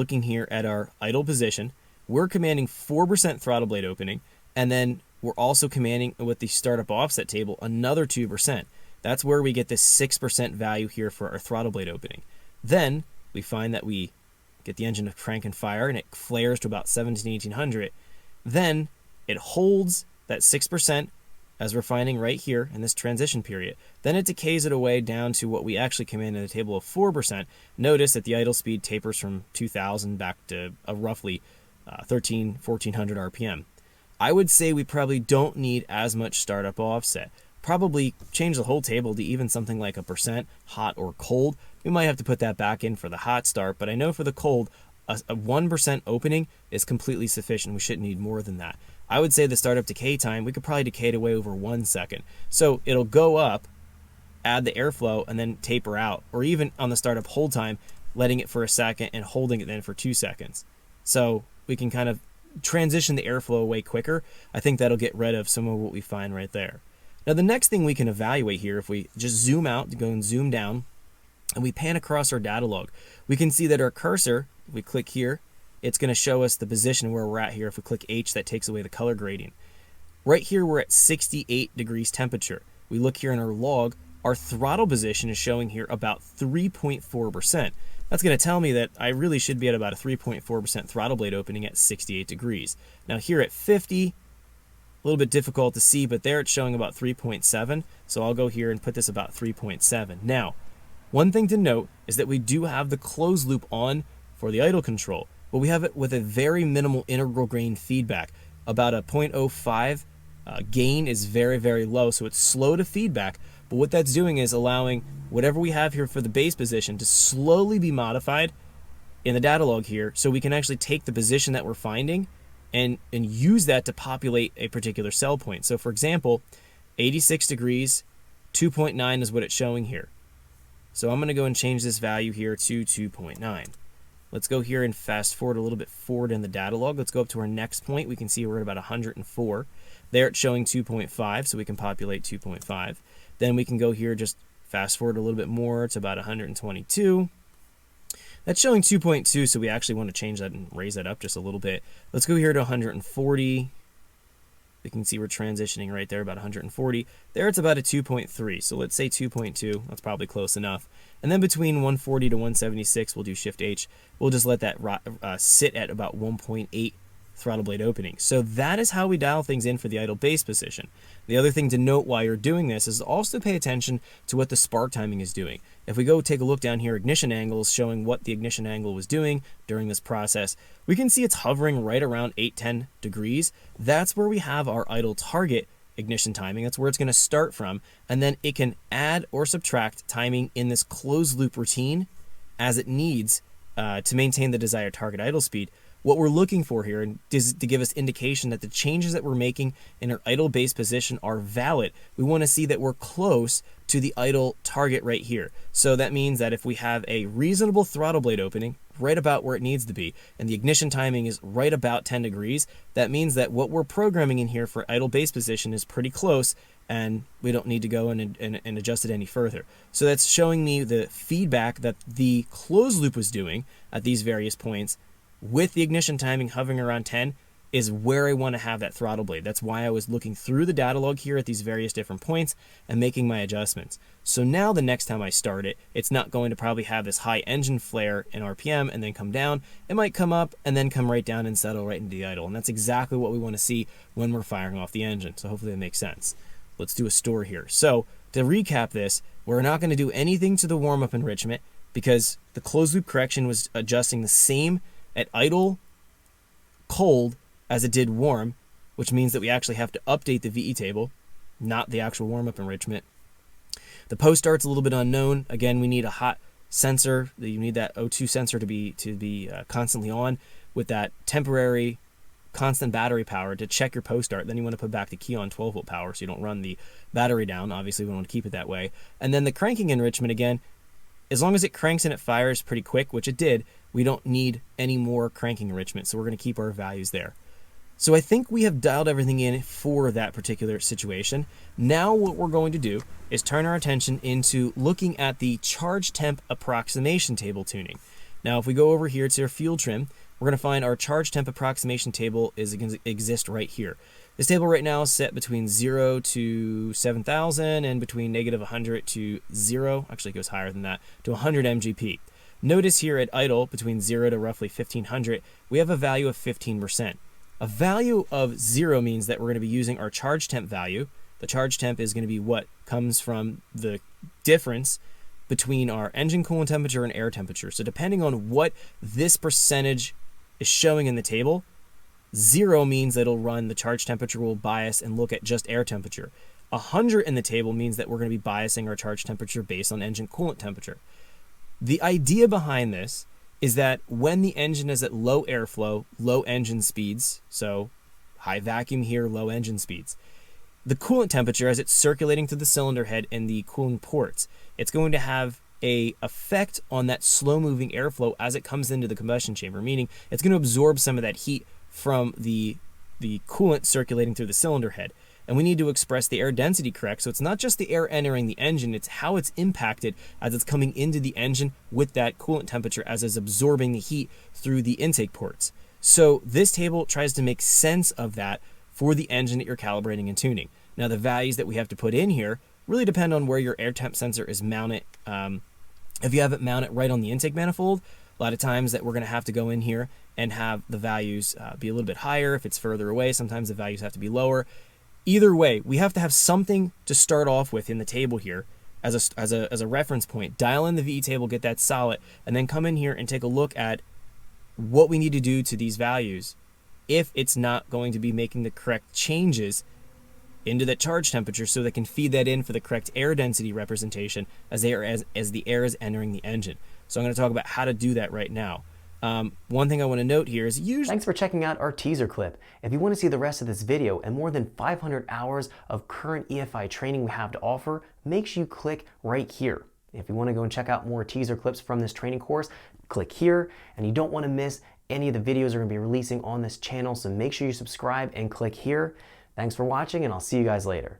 Looking here at our idle position, we're commanding 4% throttle blade opening, and then we're also commanding with the startup offset table another 2%. That's where we get this 6% value here for our throttle blade opening. Then we find that we get the engine to crank and fire, and it flares to about 1700-1800. Then it holds that 6% as we're finding right here in this transition period. Then it decays it away down to what we actually command in the table of 4%. Notice that the idle speed tapers from 2000 back to roughly 1400 RPM. I would say we probably don't need as much startup offset. Probably change the whole table to even something like 1%, hot or cold. We might have to put that back in for the hot start, but I know for the cold, a 1% opening is completely sufficient. We shouldn't need more than that. I would say the startup decay time, we could probably decay it away over 1 second. So it'll go up, add the airflow, and then taper out. Or even on the startup hold time, letting it for a second and holding it then for 2 seconds. So we can kind of transition the airflow away quicker. I think that'll get rid of some of what we find right there. Now the next thing we can evaluate here, if we just zoom out, go and zoom down, and we pan across our data log, we can see that our cursor, if we click here, it's going to show us the position where we're at here. If we click H, that takes away the color grading. Right here, we're at 68 degrees temperature. We look here in our log, our throttle position is showing here about 3.4%. That's going to tell me that I really should be at about a 3.4% throttle blade opening at 68 degrees. Now here at 50, a little bit difficult to see, but there it's showing about 3.7. So I'll go here and put this about 3.7. Now, one thing to note is that we do have the closed loop on for the idle control, but we have it with a very minimal integral gain feedback. About a 0.05 gain is very, very low, so it's slow to feedback. But what that's doing is allowing whatever we have here for the base position to slowly be modified in the data log here, so we can actually take the position that we're finding and use that to populate a particular cell point. So for example, 86 degrees, 2.9 is what it's showing here. So I'm going to go and change this value here to 2.9. Let's go here and fast forward a little bit forward in the data log. Let's go up to our next point. We can see we're at about 104. There it's showing 2.5, so we can populate 2.5. Then we can go here, just fast forward a little bit more. It's about 122. That's showing 2.2, so we actually want to change that and raise that up just a little bit. Let's go here to 140. We can see we're transitioning right there, about 140. There it's about a 2.3, so let's say 2.2. That's probably close enough. And then between 140 to 176, we'll do Shift H. We'll just let that sit at about 1.8 throttle blade opening. So that is how we dial things in for the idle base position. The other thing to note while you're doing this is also pay attention to what the spark timing is doing. If we go take a look down here, ignition angles showing what the ignition angle was doing during this process, we can see it's hovering right around 8-10 degrees. That's where we have our idle target ignition timing. That's where it's going to start from, and then it can add or subtract timing in this closed loop routine as it needs to maintain the desired target idle speed. What we're looking for here is to give us indication that the changes that we're making in our idle base position are valid. We want to see that we're close to the idle target right here. So that means that if we have a reasonable throttle blade opening right about where it needs to be, and the ignition timing is right about 10 degrees, that means that what we're programming in here for idle base position is pretty close, and we don't need to go and adjust it any further. So that's showing me the feedback that the closed loop was doing at these various points with the ignition timing hovering around 10 is where I want to have that throttle blade. That's why I was looking through the data log here at these various different points and making my adjustments. So now the next time I start it, it's not going to probably have this high engine flare in RPM and then come down. It might come up and then come right down and settle right into the idle. And that's exactly what we want to see when we're firing off the engine. So hopefully that makes sense. Let's do a store here. So to recap this, we're not going to do anything to the warm-up enrichment because the closed loop correction was adjusting the same at idle cold as it did warm, which means that we actually have to update the VE table, not the actual warm-up enrichment. The post-start's a little bit unknown. Again, we need a hot sensor. You need that O2 sensor to be constantly on with that temporary constant battery power to check your post-start. Then you want to put back the key on 12-volt power so you don't run the battery down. Obviously, we want to keep it that way. And then the cranking enrichment, again, as long as it cranks and it fires pretty quick, which it did, we don't need any more cranking enrichment, so we're going to keep our values there. So I think we have dialed everything in for that particular situation. Now what we're going to do is turn our attention into looking at the charge temp approximation table tuning. Now, if we go over here to our fuel trim, we're going to find our charge temp approximation table is going to exist right here. This table right now is set between 0 to 7,000 and between negative 100 to 0. Actually, it goes higher than that, to 100 MGP. Notice here at idle, between 0 to roughly 1,500, we have a value of 15%. A value of 0 means that we're going to be using our charge temp value. The charge temp is going to be what comes from the difference between our engine coolant temperature and air temperature. So depending on what this percentage is showing in the table, 0 means that it'll run the charge temperature will bias and look at just air temperature. 100 in the table means that we're going to be biasing our charge temperature based on engine coolant temperature. The idea behind this is that when the engine is at low airflow, low engine speeds, so high vacuum here, low engine speeds, the coolant temperature as it's circulating through the cylinder head and the cooling ports, it's going to have an effect on that slow-moving airflow as it comes into the combustion chamber, meaning it's going to absorb some of that heat from the coolant circulating through the cylinder head. And we need to express the air density correct, so it's not just the air entering the engine, it's how it's impacted as it's coming into the engine with that coolant temperature as it's absorbing the heat through the intake ports. So this table tries to make sense of that for the engine that you're calibrating and tuning. Now the values that we have to put in here really depend on where your air temp sensor is mounted. If you have it mounted right on the intake manifold, a lot of times that we're going to have to go in here and have the values be a little bit higher. If it's further away, sometimes the values have to be lower. Either way, we have to have something to start off with in the table here as a reference point. Dial in the VE table, get that solid, and then come in here and take a look at what we need to do to these values if it's not going to be making the correct changes into that charge temperature, so they can feed that in for the correct air density representation as the air is entering the engine. So I'm going to talk about how to do that right now. One thing I want to note here is usually... Thanks for checking out our teaser clip. If you want to see the rest of this video and more than 500 hours of current EFI training we have to offer, make sure you click right here. If you want to go and check out more teaser clips from this training course, click here, and you don't want to miss any of the videos we're going to be releasing on this channel, so make sure you subscribe and click here. Thanks for watching, and I'll see you guys later.